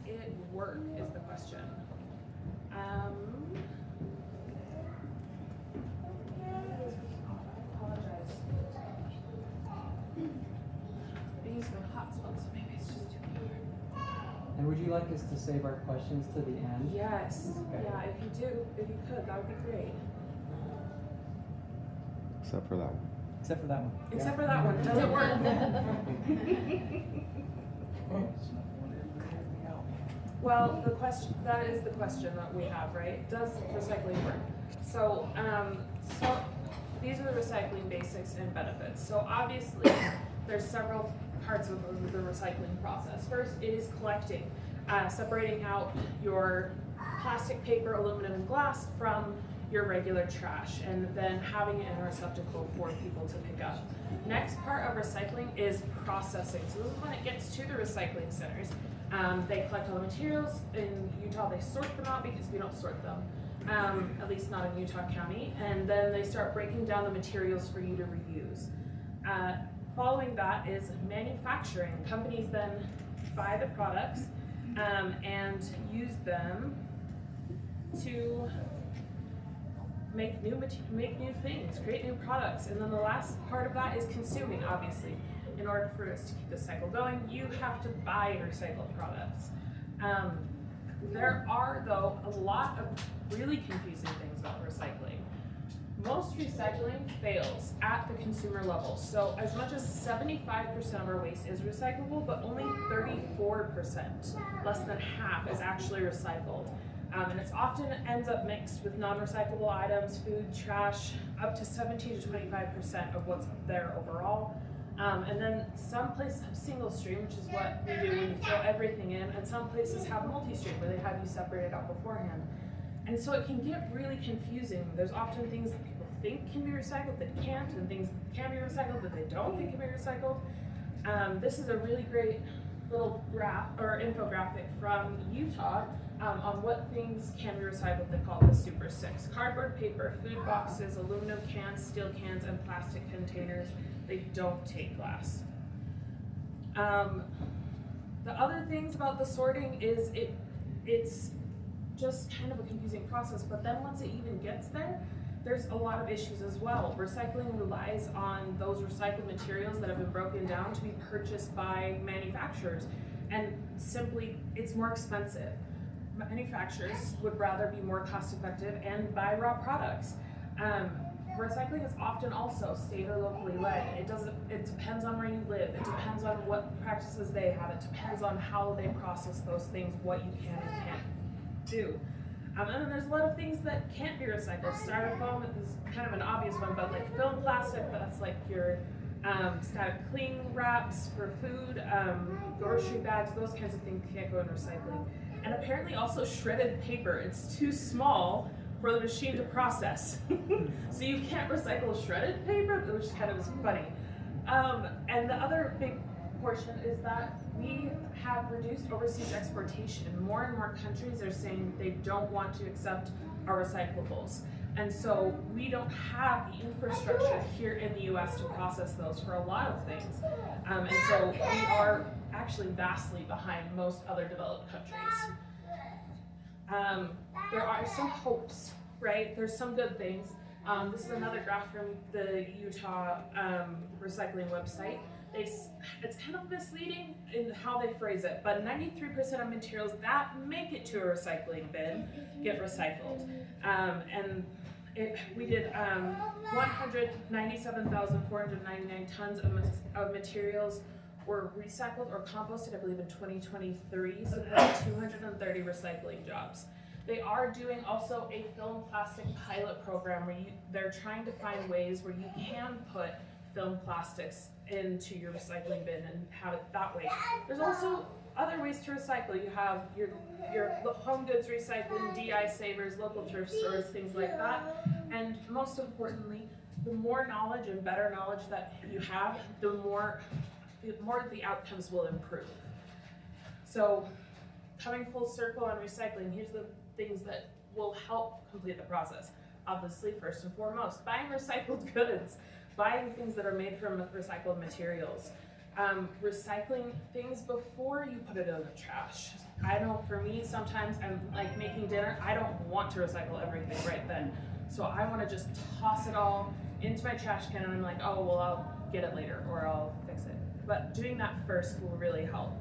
it work is the question. Apologize. These are hotspots, so maybe it's just too hard. And would you like us to save our questions to the end? Yes. Okay. Yeah, if you could, that would be great. Except for that one. Except for that one. Except for that one, does it work? Well, that is the question that we have, right? Does recycling work? So these are the recycling basics and benefits. So obviously, there's several parts of the recycling process. First, it is collecting, separating out your plastic, paper, aluminum, and glass from your regular trash, and then having it in a receptacle for people to pick up. Next part of recycling is processing. So this is when it gets to the recycling centers. They collect all the materials. In Utah, they sort them out because we don't sort them, at least not in Utah County. And then they start breaking down the materials for you to reuse. Following that is manufacturing. Companies then buy the products and use them to make new things, create new products. And then the last part of that is consuming, obviously. In order for us to keep the cycle going, you have to buy recycled products. There are, though, a lot of really confusing things about recycling. Most recycling fails at the consumer level. So as much as 75% of our waste is recyclable, but only 34%, less than half, is actually recycled. And it often ends up mixed with non-recyclable items, food, trash, up to 17 to 25% of what's there overall. And then some places have single stream, which is what we do when you throw everything in, and some places have multi-stream, where they have you separate it out beforehand. And so it can get really confusing. There's often things that people think can be recycled that can't, and things that can be recycled that they don't think can be recycled. This is a really great little graph or infographic from Utah on what things can be recycled. They call it the Super Six: cardboard, paper, food boxes, aluminum cans, steel cans, and plastic containers. They don't take glass. The other things about the sorting is it's just kind of a confusing process, but then once it even gets there, there's a lot of issues as well. Recycling relies on those recycled materials that have been broken down to be purchased by manufacturers, and simply it's more expensive. Manufacturers would rather be more cost effective and buy raw products. Recycling is often also state or locally led. It depends on where you live. It depends on what practices they have. It depends on how they process those things, what you can and can't do. And then there's a lot of things that can't be recycled. Styrofoam is kind of an obvious one, but like film plastic, that's like your static cling wraps for food, grocery bags, those kinds of things can't go in recycling. And apparently also shredded paper. It's too small for the machine to process. So you can't recycle shredded paper, which kind of is funny. And the other big portion is that we have reduced overseas exportation. More and more countries are saying they don't want to accept our recyclables. And so we don't have the infrastructure here in the US to process those for a lot of things. And so we are actually vastly behind most other developed countries. There are some hopes, right? There's some good things. This is another graph from the Utah recycling website. It's kind of misleading in how they phrase it, but 93% of materials that make it to a recycling bin get recycled. We did 197,499 tons of materials were recycled or composted, I believe, in 2023, so that's 230 recycling jobs. They are doing also a film plastic pilot program where they're trying to find ways where you can put film plastics into your recycling bin and have it that way. There's also other ways to recycle. You have your home goods recycling, DI savers, local thrift stores, things like that. And most importantly, the more knowledge and better knowledge that you have, the more the outcomes will improve. So coming full circle on recycling, here's the things that will help complete the process. Obviously, first and foremost, buying recycled goods, buying things that are made from recycled materials. recycling things before you put it in the trash. I know for me, sometimes I'm like making dinner, I don't want to recycle everything right then. So I want to just toss it all into my trash can and I'm like, oh, well, I'll get it later or I'll fix it. But doing that first will really help.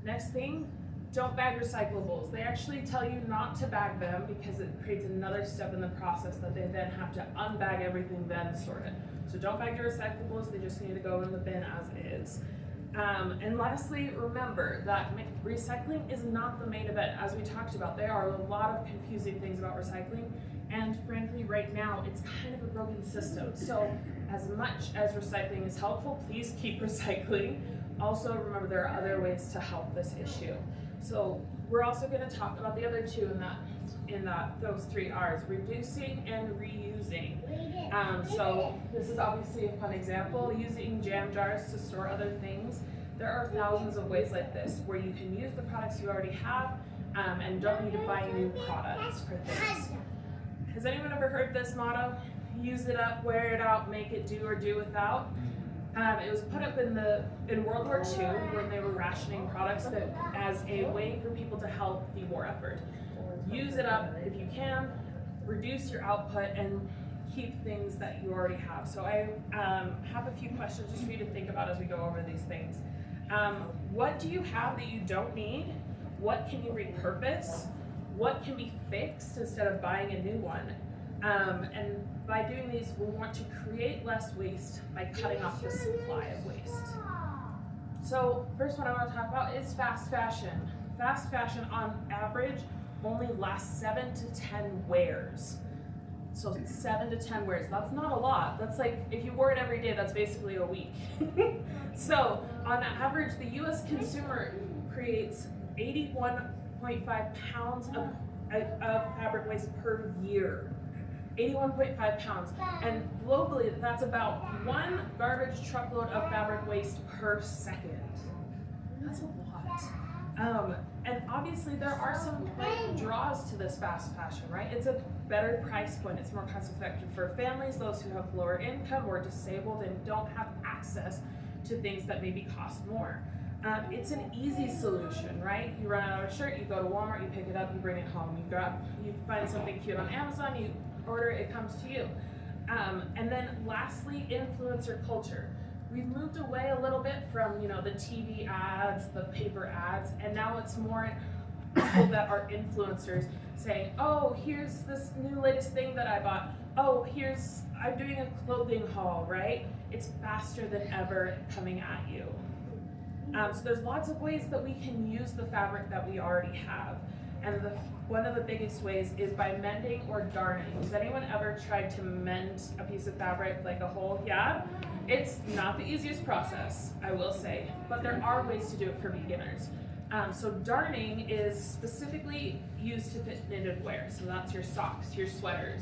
Next thing, don't bag recyclables. They actually tell you not to bag them because it creates another step in the process that they then have to unbag everything, then sort it. So don't bag your recyclables, they just need to go in the bin as is. And lastly, remember that recycling is not the main event. As we talked about, there are a lot of confusing things about recycling, and frankly, right now, it's kind of a broken system. So as much as recycling is helpful, please keep recycling. Also, remember there are other ways to help this issue. So we're also going to talk about the other two in those 3 R's, reducing and reusing. So this is obviously a fun example, using jam jars to store other things. There are thousands of ways like this where you can use the products you already have and don't need to buy new products for things. Has anyone ever heard this motto? Use it up, wear it out, make it do or do without. It was put up in World War II when they were rationing products as a way for people to help the war effort. Use it up if you can, reduce your output, and keep things that you already have. So I have a few questions just for you to think about as we go over these things. What do you have that you don't need? What can you repurpose? What can be fixed instead of buying a new one? And by doing these, we want to create less waste by cutting off the supply of waste. So first one I want to talk about is fast fashion. Fast fashion on average only lasts 7 to 10 wears. So 7 to 10 wears, that's not a lot. That's like, if you wore it every day, that's basically a week. So on average, the US consumer creates 81.5 pounds of fabric waste per year. 81.5 pounds. And globally, that's about 1 garbage truckload of fabric waste per second. That's a lot. And obviously there are some great draws to this fast fashion, right? It's a better price point. It's more cost effective for families, those who have lower income or disabled and don't have access to things that maybe cost more. It's an easy solution, right? You run out of a shirt, you go to Walmart, you pick it up, you bring it home. You find something cute on Amazon, you order it, it comes to you. And then lastly, influencer culture. We've moved away a little bit from, the TV ads, the paper ads, and now it's more people that are influencers saying, oh, here's this new latest thing that I bought. Oh, I'm doing a clothing haul, right? It's faster than ever coming at you. So there's lots of ways that we can use the fabric that we already have. And one of the biggest ways is by mending or darning. Has anyone ever tried to mend a piece of fabric, like a hole? Yeah? It's not the easiest process, I will say, but there are ways to do it for beginners. So darning is specifically used to fit knitted wear. So that's your socks, your sweaters.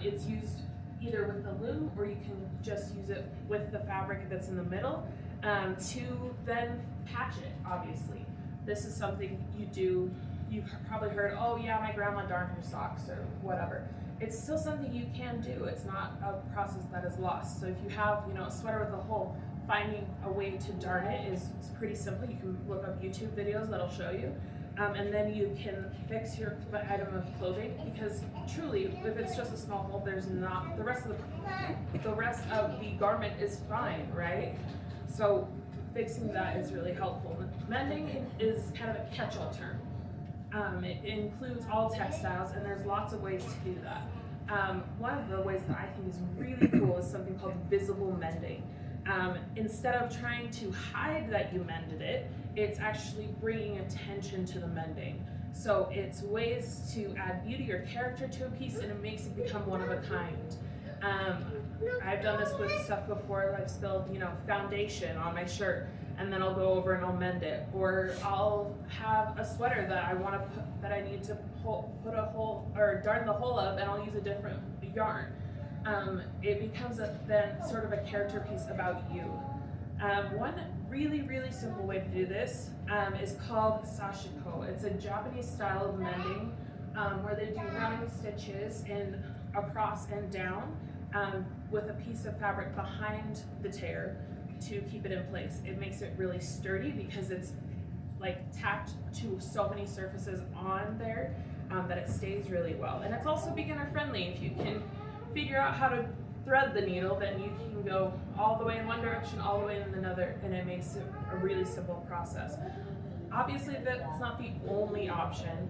It's used either with the loom or you can just use it with the fabric that's in the middle to then patch it, obviously. This is something you do. You've probably heard, oh yeah, my grandma darned her socks or whatever. It's still something you can do. It's not a process that is lost. So if you have, a sweater with a hole, finding a way to darn it is pretty simple. You can look up YouTube videos that'll show you. And then you can fix your item of clothing because truly, if it's just a small hole, there's not, the rest of the garment is fine, right? So fixing that is really helpful. Mending is kind of a catch-all term. It includes all textiles, and there's lots of ways to do that. One of the ways that I think is really cool is something called visible mending. Instead of trying to hide that you mended it, it's actually bringing attention to the mending. So it's ways to add beauty or character to a piece, and it makes it become one of a kind. I've done this with stuff before. I've spilled, foundation on my shirt, and then I'll go over and I'll mend it. Or I'll have a sweater that I need to put a hole or darn the hole of, and I'll use a different yarn. It becomes then sort of a character piece about you. One really, really simple way to do this is called sashiko. It's a Japanese style of mending where they do running stitches across and down with a piece of fabric behind the tear. to keep it in place. It makes it really sturdy because it's like tacked to so many surfaces on there that it stays really well. And it's also beginner friendly. If you can figure out how to thread the needle, then you can go all the way in one direction, all the way in another, and it makes it a really simple process. Obviously, that's not the only option.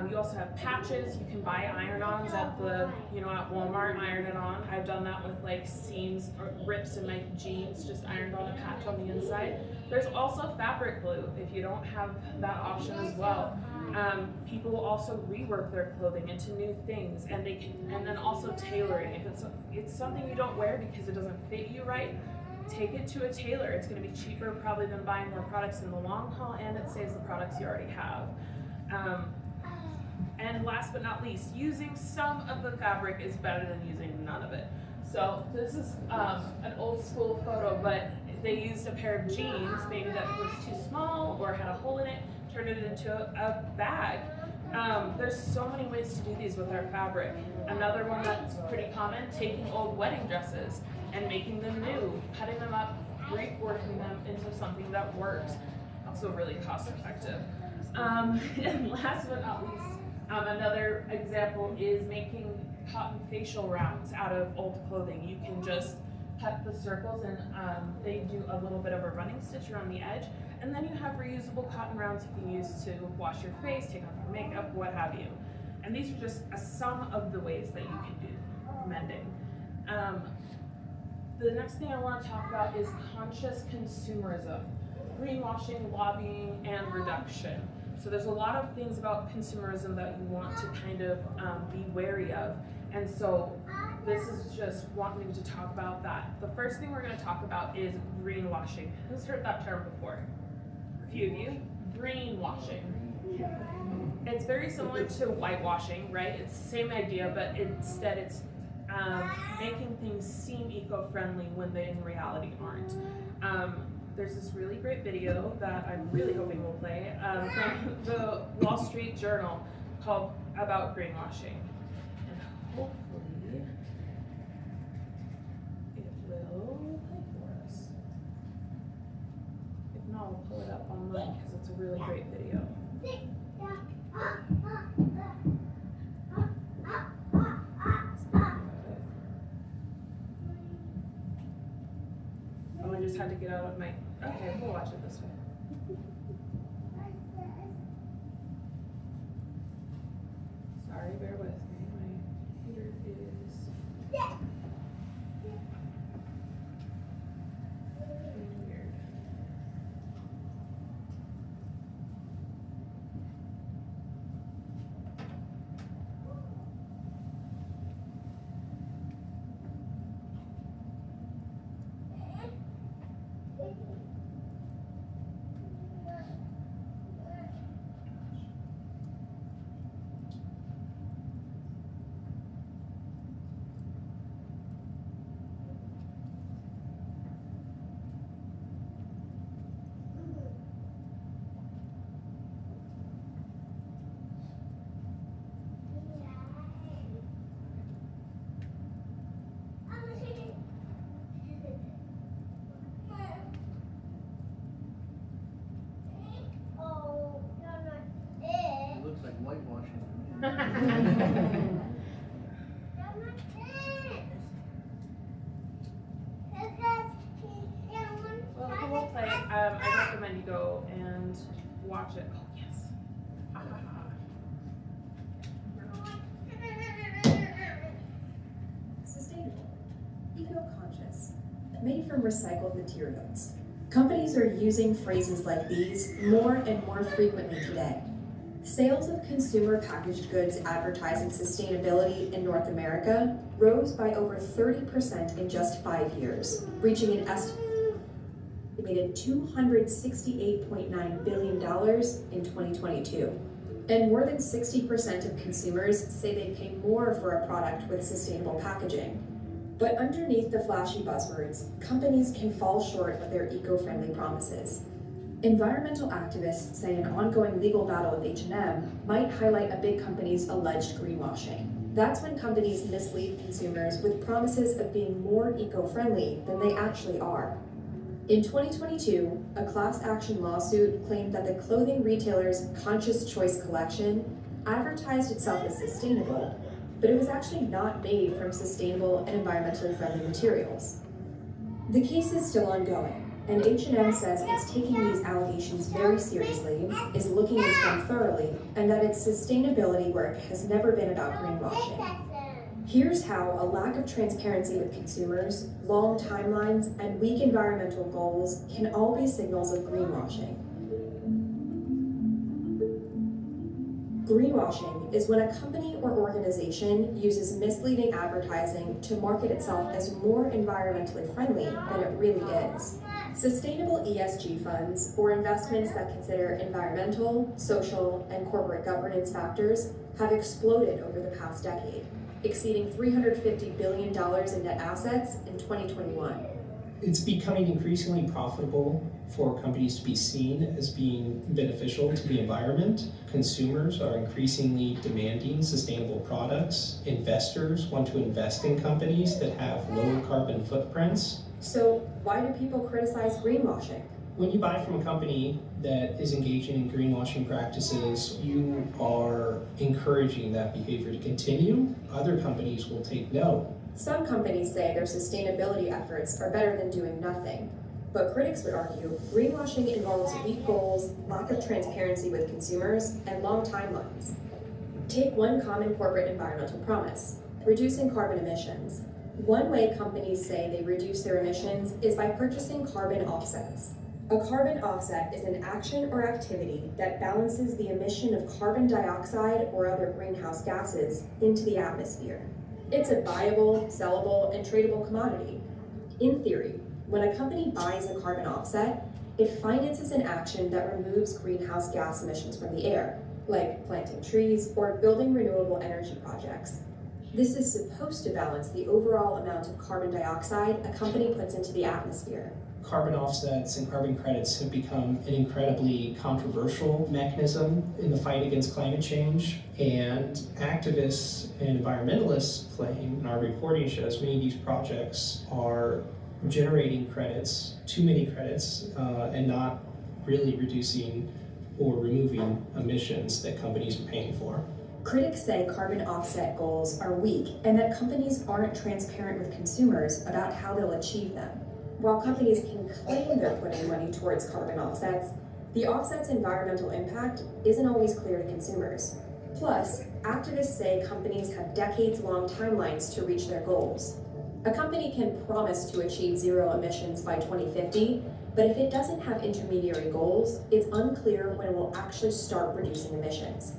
You also have patches. You can buy iron-ons at at Walmart, iron it on. I've done that with like seams or rips in my jeans, just ironed on a patch on the inside. There's also fabric glue if you don't have that option as well. People will also rework their clothing into new things, and then also tailoring. If it's something you don't wear because it doesn't fit you right, take it to a tailor. It's going to be cheaper probably than buying more products in the long haul, and it saves the products you already have. And last but not least, using some of the fabric is better than using none of it. So this is an old school photo, but they used a pair of jeans, maybe that was too small or had a hole in it, turned it into a bag. There's so many ways to do these with our fabric. Another one that's pretty common, taking old wedding dresses and making them new, cutting them up, reworking them into something that works. Also really cost effective. And last but not least, another example is making cotton facial rounds out of old clothing. You can just cut the circles and they do a little bit of a running stitch around the edge, and then you have reusable cotton rounds you can use to wash your face, take off your makeup, what have you. And these are just some of the ways that you can do mending. The next thing I want to talk about is conscious consumerism, greenwashing, lobbying, and reduction. So there's a lot of things about consumerism that you want to kind of be wary of. And so this is just wanting to talk about that. The first thing we're going to talk about is greenwashing. Who's heard that term before? A few of you. Greenwashing. It's very similar to whitewashing, right? It's the same idea, but instead it's making things seem eco-friendly when they in reality aren't. There's this really great video that I'm really hoping will play from the Wall Street Journal called about greenwashing. And hopefully it will play for us. If not, I'll pull it up online because it's a really great video. Oh, I just had to get out of my... Okay, we'll watch it this way. Sorry, bear with me. My computer is... being weird. Looks like whitewashing. Well, who will play? I recommend you go and watch it. Oh, yes. Ha, ha, ha. Sustainable, eco-conscious, made from recycled materials. Companies are using phrases like these more and more frequently today. Sales of consumer packaged goods advertising sustainability in North America rose by over 30% in just 5 years, reaching an estimated $268.9 billion in 2022. And more than 60% of consumers say they pay more for a product with sustainable packaging. But underneath the flashy buzzwords, companies can fall short of their eco-friendly promises. Environmental activists say an ongoing legal battle with H&M might highlight a big company's alleged greenwashing. That's when companies mislead consumers with promises of being more eco-friendly than they actually are. In 2022, a class action lawsuit claimed that the clothing retailer's Conscious Choice collection advertised itself as sustainable, but it was actually not made from sustainable and environmentally friendly materials. The case is still ongoing, and H&M says it's taking these allegations very seriously, is looking into them thoroughly, and that its sustainability work has never been about greenwashing. Here's how a lack of transparency with consumers, long timelines, and weak environmental goals can all be signals of greenwashing. Greenwashing is when a company or organization uses misleading advertising to market itself as more environmentally friendly than it really is. Sustainable ESG funds, or investments that consider environmental, social, and corporate governance factors, have exploded over the past decade, exceeding $350 billion in net assets in 2021. It's becoming increasingly profitable for companies to be seen as being beneficial to the environment. Consumers are increasingly demanding sustainable products. Investors want to invest in companies that have lower carbon footprints. So why do people criticize greenwashing? When you buy from a company that is engaging in greenwashing practices, you are encouraging that behavior to continue. Other companies will take note. Some companies say their sustainability efforts are better than doing nothing. But critics would argue greenwashing involves weak goals, lack of transparency with consumers, and long timelines. Take one common corporate environmental promise: reducing carbon emissions. One way companies say they reduce their emissions is by purchasing carbon offsets. A carbon offset is an action or activity that balances the emission of carbon dioxide or other greenhouse gases into the atmosphere. It's a buyable, sellable, and tradable commodity. In theory, when a company buys a carbon offset, it finances an action that removes greenhouse gas emissions from the air, like planting trees or building renewable energy projects. This is supposed to balance the overall amount of carbon dioxide a company puts into the atmosphere. Carbon offsets and carbon credits have become an incredibly controversial mechanism in the fight against climate change, and activists and environmentalists claim, and our reporting shows, many of these projects are generating credits, too many credits, and not really reducing or removing emissions that companies are paying for. Critics say carbon offset goals are weak and that companies aren't transparent with consumers about how they'll achieve them. While companies can claim they're putting money towards carbon offsets, the offset's environmental impact isn't always clear to consumers. Plus, activists say companies have decades-long timelines to reach their goals. A company can promise to achieve zero emissions by 2050, but if it doesn't have intermediary goals, it's unclear when it will actually start reducing emissions.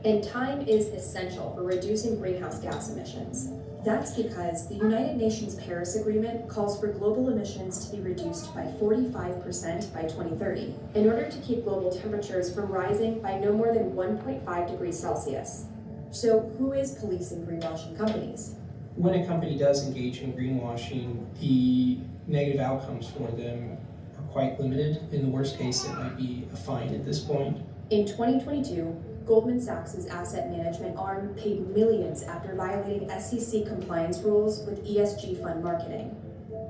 And time is essential for reducing greenhouse gas emissions. That's because the United Nations Paris Agreement calls for global emissions to be reduced by 45% by 2030 in order to keep global temperatures from rising by no more than 1.5 degrees Celsius. So who is policing greenwashing companies? When a company does engage in greenwashing, the negative outcomes for them are quite limited. In the worst case, it might be a fine at this point. In 2022, Goldman Sachs' asset management arm paid millions after violating SEC compliance rules with ESG fund marketing.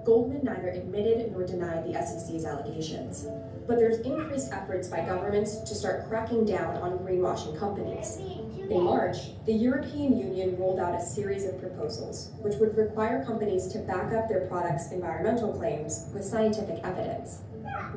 Goldman neither admitted nor denied the SEC's allegations. But there's increased efforts by governments to start cracking down on greenwashing companies. In March, the European Union rolled out a series of proposals, which would require companies to back up their products' environmental claims with scientific evidence.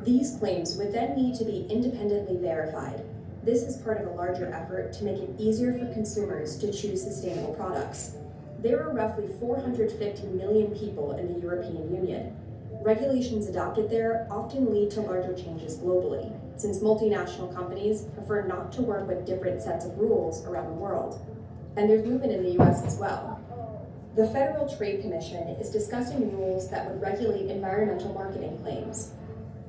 These claims would then need to be independently verified. This is part of a larger effort to make it easier for consumers to choose sustainable products. There are roughly 450 million people in the European Union. Regulations adopted there often lead to larger changes globally, since multinational companies prefer not to work with different sets of rules around the world. And there's movement in the US as well. The Federal Trade Commission is discussing rules that would regulate environmental marketing claims.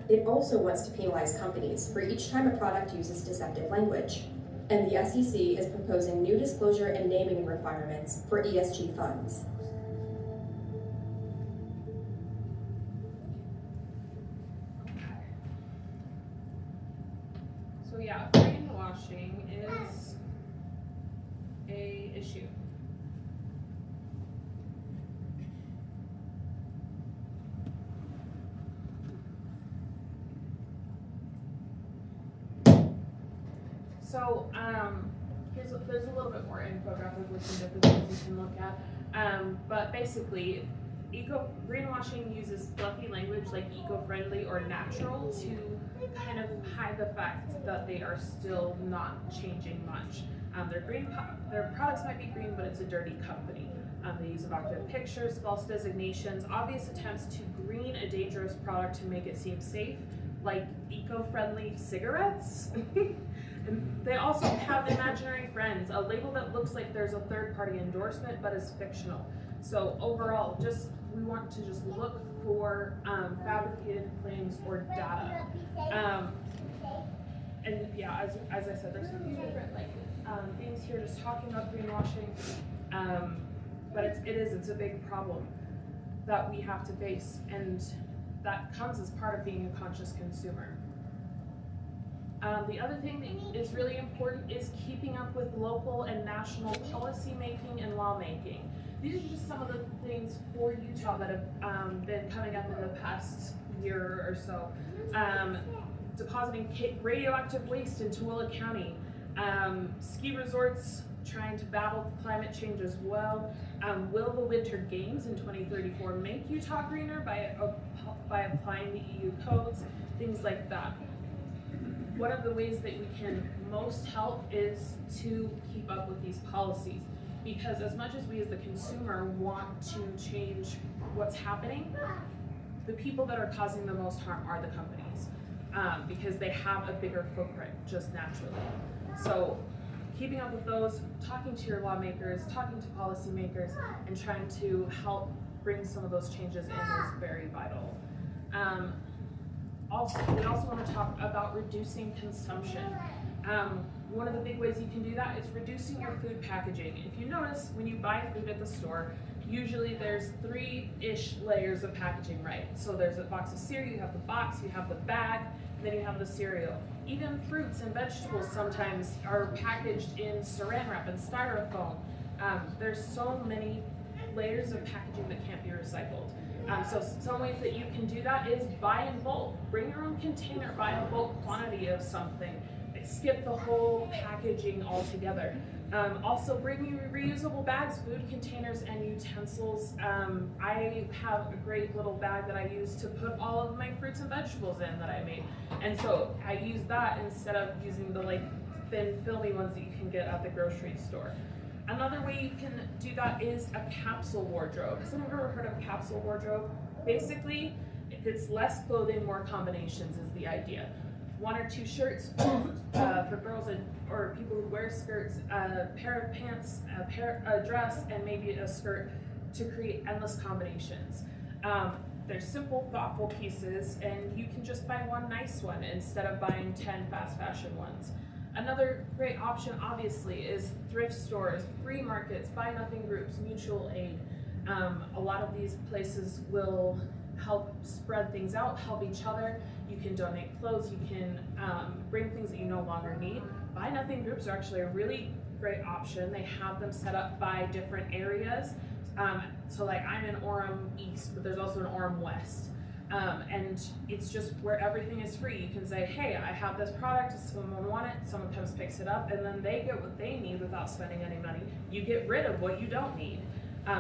It also wants to penalize companies for each time a product uses deceptive language. And the SEC is proposing new disclosure and naming requirements for ESG funds. So yeah, greenwashing is a issue. So, there's a little bit more infographic with some different things you can look at. But basically, greenwashing uses fluffy language like eco-friendly or natural to kind of hide the fact that they are still not changing much. Their products might be green, but it's a dirty company. They use evocative pictures, false designations, obvious attempts to green a dangerous product to make it seem safe, like eco-friendly cigarettes. And they also have imaginary friends, a label that looks like there's a third-party endorsement but is fictional. So overall, we want to just look for fabricated claims or data. And yeah, as I said, there's a few different things here just talking about greenwashing. But it's a big problem that we have to face, and that comes as part of being a conscious consumer. The other thing that is really important is keeping up with local and national policy making and lawmaking. These are just some of the things for Utah that have been coming up in the past year or so. Depositing radioactive waste in Tooele County. Ski resorts trying to battle climate change as well. Will the Winter Games in 2034 make Utah greener by applying the EU codes? Things like that. One of the ways that we can most help is to keep up with these policies, because as much as we as the consumer want to change what's happening, the people that are causing the most harm are the companies, because they have a bigger footprint just naturally. So keeping up with those, talking to your lawmakers, talking to policymakers, and trying to help bring some of those changes in is very vital. We also want to talk about reducing consumption. One of the big ways you can do that is reducing your food packaging. If you notice, when you buy food at the store, usually there's 3-ish layers of packaging, right? So there's a box of cereal, you have the box, you have the bag, and then you have the cereal. Even fruits and vegetables sometimes are packaged in saran wrap and styrofoam. There's so many layers of packaging that can't be recycled. So some ways that you can do that is buy in bulk. Bring your own container, buy a bulk quantity of something. Skip the whole packaging altogether. Also bring your reusable bags, food containers, and utensils. I have a great little bag that I use to put all of my fruits and vegetables in that I made. And so I use that instead of using the thin filmy ones that you can get at the grocery store. Another way you can do that is a capsule wardrobe. Has anyone ever heard of a capsule wardrobe? Basically, it's less clothing, more combinations is the idea. 1 or 2 shirts for girls or people who wear skirts, a pair of pants, a dress, and maybe a skirt to create endless combinations. They're simple, thoughtful pieces, and you can just buy one nice one instead of buying 10 fast fashion ones. Another great option, obviously, is thrift stores, free markets, buy nothing groups, mutual aid. A lot of these places will help spread things out, help each other. You can donate clothes, you can bring things that you no longer need. Buy nothing groups are actually a really great option. They have them set up by different areas. So I'm in Orem East, but there's also an Orem West. And it's just where everything is free. You can say, hey, I have this product, does someone want it? Someone comes, picks it up, and then they get what they need without spending any money. You get rid of what you don't need.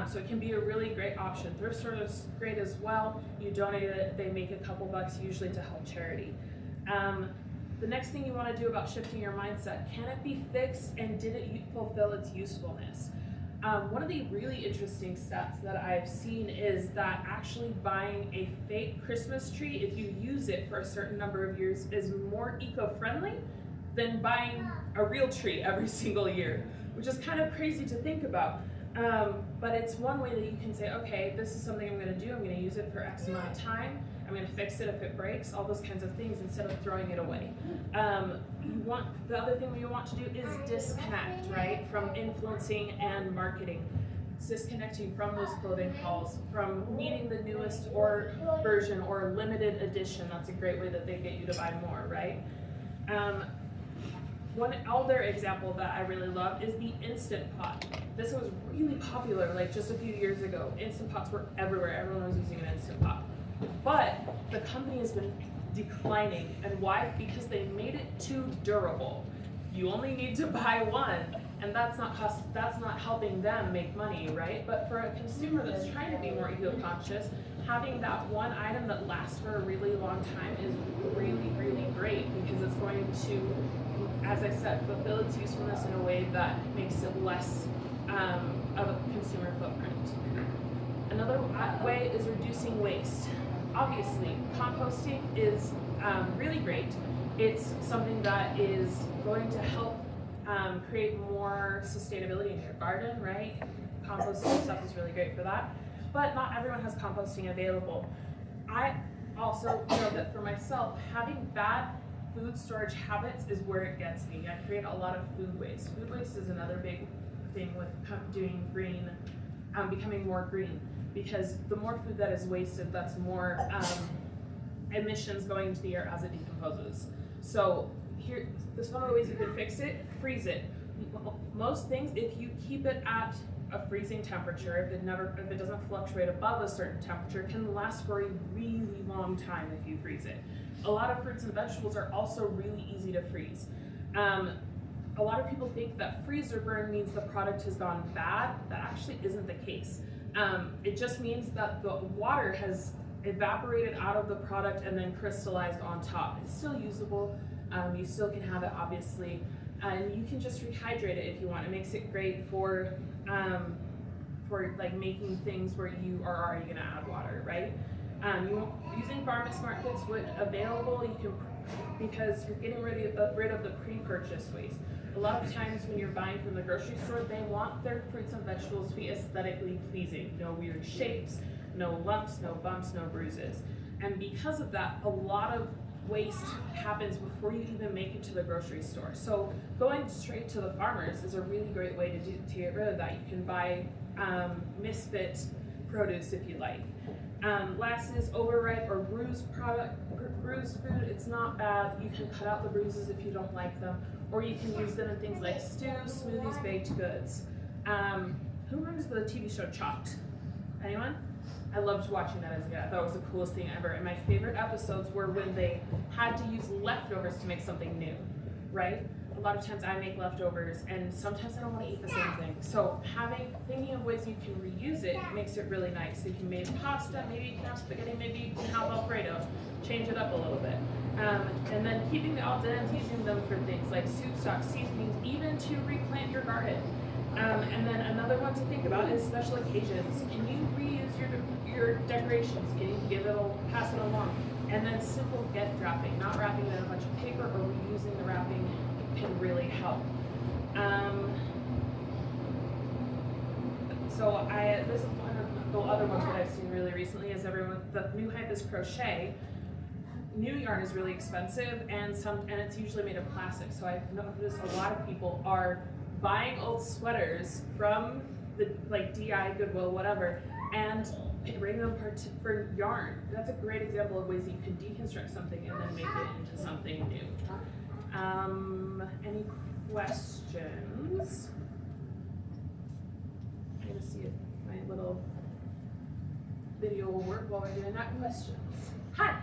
So it can be a really great option. Thrift store is great as well. You donate it, they make a couple bucks usually to help charity. The next thing you want to do about shifting your mindset, can it be fixed and did it fulfill its usefulness? One of the really interesting stats that I've seen is that actually buying a fake Christmas tree, if you use it for a certain number of years, is more eco-friendly than buying a real tree every single year, which is kind of crazy to think about. But it's one way that you can say, okay, this is something I'm going to do. I'm going to use it for X amount of time. I'm going to fix it if it breaks, all those kinds of things, instead of throwing it away. The other thing you want to do is disconnect, right, from influencing and marketing. It's disconnecting from those clothing hauls, from needing the newest version or limited edition. That's a great way that they get you to buy more, right? One other example that I really love is the Instant Pot. This was really popular just a few years ago. Instant Pots were everywhere. Everyone was using an Instant Pot. But the company has been declining. And why? Because they made it too durable. you only need to buy one, and that's not helping them make money, right? But for a consumer that's trying to be more eco-conscious, having that one item that lasts for a really long time is really, really great, because it's going to, as I said, fulfill its usefulness in a way that makes it less of a consumer footprint. Another way is reducing waste. Obviously, composting is really great. It's something that is going to help create more sustainability in your garden, right? Composting stuff is really great for that. But not everyone has composting available. I also know that for myself, having bad food storage habits is where it gets me. I create a lot of food waste. Food waste is another big thing with doing green, becoming more green, because the more food that is wasted, that's more emissions going into the air as it decomposes. So here, this is one of the ways you can fix it: freeze it. Most things, if you keep it at a freezing temperature, if it doesn't fluctuate above a certain temperature, can last for a really long time if you freeze it. A lot of fruits and vegetables are also really easy to freeze. A lot of people think that freezer burn means the product has gone bad. That actually isn't the case. It just means that the water has evaporated out of the product and then crystallized on top. It's still usable. You still can have it, obviously, and you can just rehydrate it if you want. It makes it great for like making things where you are already going to add water, right? Using farmers markets when available, you can, because you're getting rid of the pre-purchase waste. A lot of times when you're buying from the grocery store, they want their fruits and vegetables to be aesthetically pleasing. No weird shapes, no lumps, no bumps, no bruises. And because of that, a lot of waste happens before you even make it to the grocery store. So going straight to the farmers is a really great way to get rid of that. You can buy misfit produce if you like. Last is overripe or bruised food. It's not bad. You can cut out the bruises if you don't like them, or you can use them in things like stews, smoothies, baked goods. Who remembers the TV show Chopped? Anyone? I loved watching that as a kid. I thought it was the coolest thing ever. And my favorite episodes were when they had to use leftovers to make something new, right? A lot of times I make leftovers, and sometimes I don't want to eat the same thing. So thinking of ways you can reuse it makes it really nice. If you made pasta, maybe you can have spaghetti, maybe you can have Alfredo. Change it up a little bit. And then keeping the odds and ends, using them for things like soup stock, seasonings, even to replant your garden. And then another one to think about is special occasions. Can you reuse your decorations? Can you pass it along? And then simple gift wrapping, not wrapping it in a bunch of paper or reusing the wrapping can really help. This is one of the other ones that I've seen really recently is the new hype is crochet. New yarn is really expensive, and it's usually made of plastic. So I've noticed a lot of people are buying old sweaters from the DI, Goodwill, whatever, and bring them for yarn. That's a great example of ways that you can deconstruct something and then make it into something new. Any questions? I'm gonna see if my little video will work while we're doing that. Questions? Hi.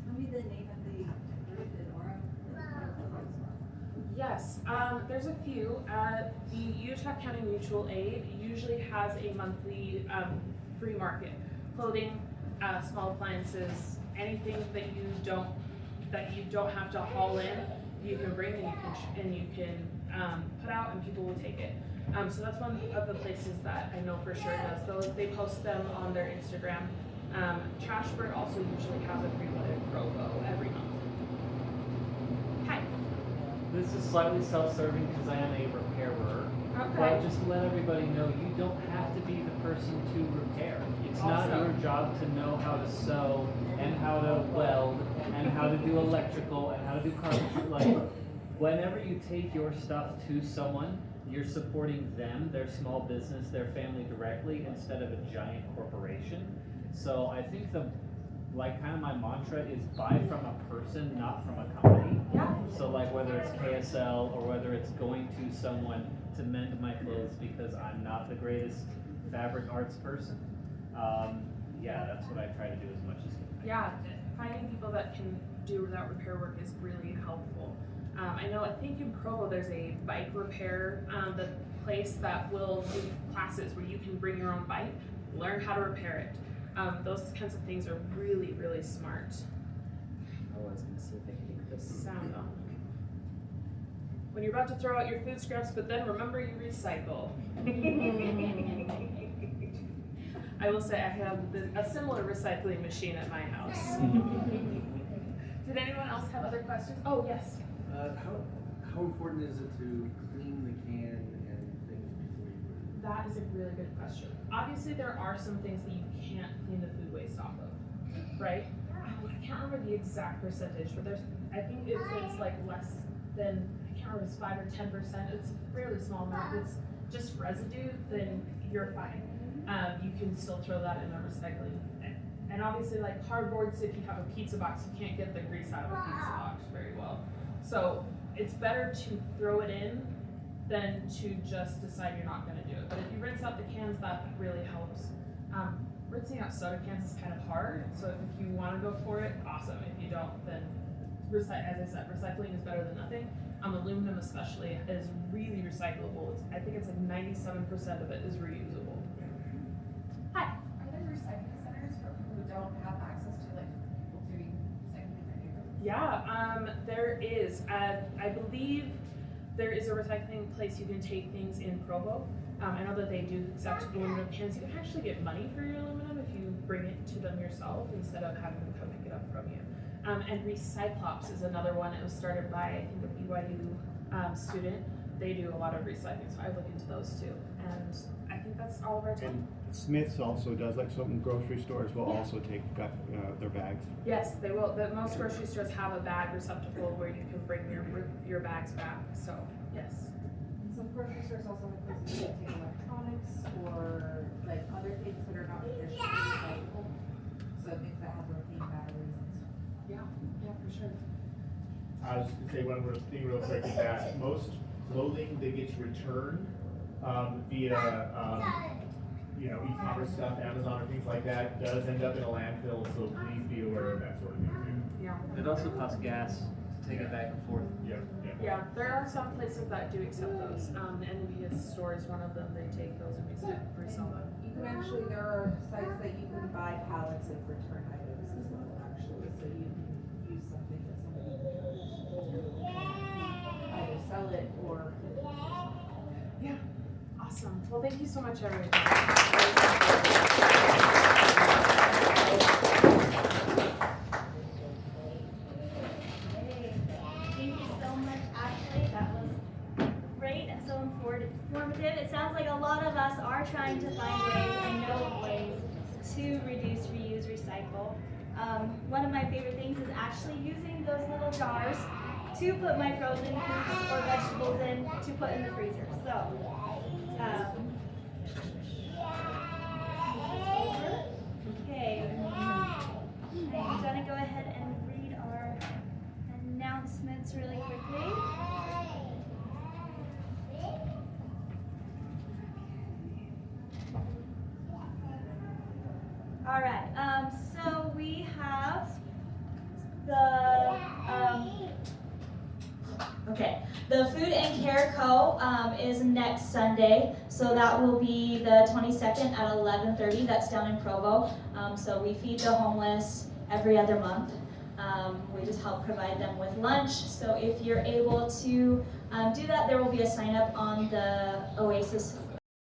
Tell me the name of the group in Orem. Yes, there's a few. The Utah County Mutual Aid usually has a monthly free market. Clothing, small appliances, anything that you don't have to haul in, you can bring and you can put out, and people will take it. So that's one of the places that I know for sure does those. They post them on their Instagram. Trashbird also usually has a free one at Provo every month. Hi. This is slightly self-serving because I am a repairer. Okay. But just to let everybody know, you don't have to be the person to repair. It's not your job to know how to sew and how to weld and how to do electrical and how to do carpentry. Like, whenever you take your stuff to someone, you're supporting them, their small business, their family directly, instead of a giant corporation. So I think kind of my mantra is buy from a person, not from a company. Yeah. So whether it's KSL or whether it's going to someone to mend my clothes because I'm not the greatest fabric arts person. That's what I try to do as much as I can. Yeah, finding people that can do that repair work is really helpful. I know, I think in Provo there's a bike repair, the place that will do classes where you can bring your own bike, learn how to repair it. Those kinds of things are really, really smart. Oh, I was gonna see if I could get this sound on. When you're about to throw out your food scraps, but then remember you recycle. I will say I have a similar recycling machine at my house. Did anyone else have other questions? Oh, yes. How important is it to clean the can and things before you put it? That is a really good question. Obviously, there are some things that you can't clean the food waste off of, right? I can't remember the exact percentage, but I think if it's like less than, I can't remember if it's 5 or 10%, it's a fairly small amount, if it's just residue, then you're fine. You can still throw that in the recycling. And obviously, like cardboard, if you have a pizza box, you can't get the grease out of a pizza box very well. So it's better to throw it in than to just decide you're not gonna do it. But if you rinse out the cans, that really helps. Rinsing out soda cans is kind of hard, so if you wanna go for it, awesome. If you don't, then as I said, recycling is better than nothing. Aluminum especially is really recyclable. I think it's like 97% of it is reusable. Hi. Are there recycling centers for people who don't have access to like people doing recycling in their neighborhoods? Yeah, there is. I believe there is a recycling place you can take things in Provo. I know that they do accept aluminum cans. You can actually get money for your aluminum if you bring it to them yourself instead of having them come pick it up from you. And Recyclops is another one. It was started by, I think, a BYU student. They do a lot of recycling, so I look into those too. And I think that's all of our time. And Smith's also does, like some grocery stores will also take their bags. Yes, they will. Most grocery stores have a bag receptacle where you can bring your bags back. So yes. And some grocery stores also have places that take electronics or like other things that are not traditionally recyclable. So things that have lithium batteries and stuff. Yeah, for sure. I was just gonna say one thing real quick is that most clothing that gets returned via e-commerce stuff, Amazon or things like that, does end up in a landfill. So please be aware of that sort of thing. Yeah. It also costs gas to take it back and forth. Yeah, there are some places that do accept those. NVS store is one of them. They take those and resell them. You can actually, there are sites that you can buy pallets of return items as well, actually. So you can use something that somebody either sell it or put it in something. Yeah, awesome. Well, thank you so much, everyone. Thank you so much, Ashley. That was great and so informative. It sounds like a lot of us are trying to find ways and know of ways to reduce, reuse, recycle. One of my favorite things is actually using those little jars to put my frozen fruits or vegetables in to put in the freezer. So, okay, I'm gonna go ahead and read our announcements really quickly. All right, so we have the Food and Care Co. Is next Sunday, so that will be the 22nd at 11:30. That's down in Provo. So we feed the homeless every other month. We just help provide them with lunch. So if you're able to do that, there will be a sign up on the Oasis